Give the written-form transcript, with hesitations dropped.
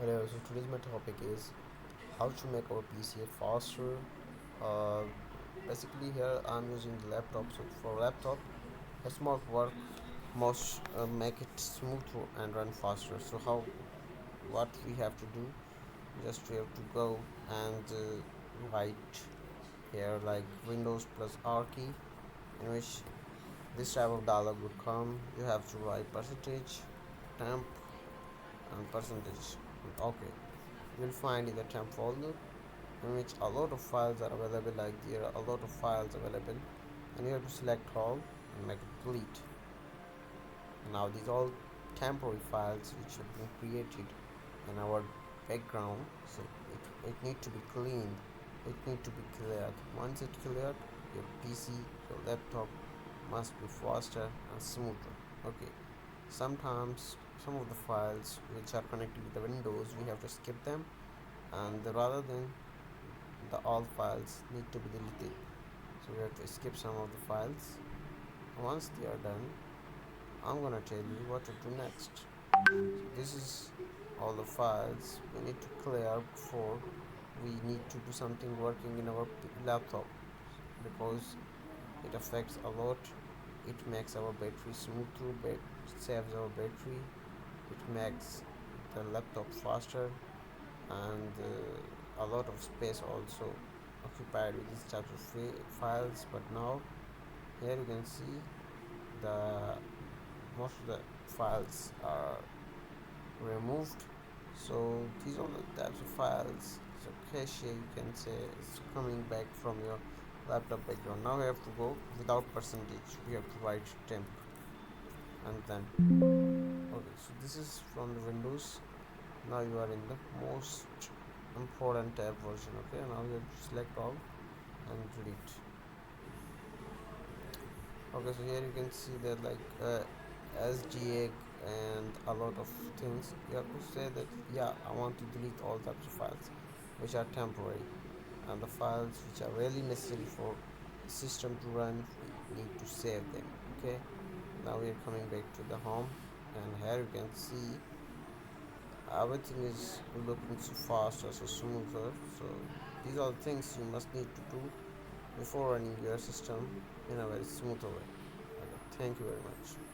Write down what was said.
Hello, so today's my topic is how to make our PC faster. Uh, Basically, here I'm using the laptop. So for laptop, a smart work must make it smoother and run faster. So what we have to do? Just we have to go and write here like Windows plus R key, in which this type of dialog would come. You have to write percentage, temp, and percentage. Okay, you'll find in the temp folder in which a lot of files are available, like there are a lot of files available, and you have to select all and make it delete. Now these all temporary files which have been created in our background, so it need to be cleaned, it need to be cleared. Once it cleared, your PC, your laptop must be faster and smoother. Okay, sometimes some of the files which are connected with the windows we have to skip them, and rather than the all files need to be deleted, so we have to skip some of the files. Once they are done, I'm gonna tell you what to do next. This is all the files we need to clear before we need to do something working in our laptop, because it affects a lot. It makes our battery smoother, saves our battery, it makes the laptop faster, and a lot of space also occupied with these types of files. But now here you can see the most of the files are removed. So these are the types of files. So cache, you can say, is coming back from your laptop background. Now we have to go without percentage, we have to write temp, and then okay, so this is from the Windows. Now you are in the most important tab version. Okay, now you have to select all and delete. Okay, so here you can see that like SGA and a lot of things. You have to say that yeah, I want to delete all types of files which are temporary, and the files which are really necessary for the system to run, we need to save them. Okay, now we are coming back to the home, and here you can see everything is looking so faster, so smoother. So these are the things you must need to do before running your system in a very smoother way. Okay, thank you very much.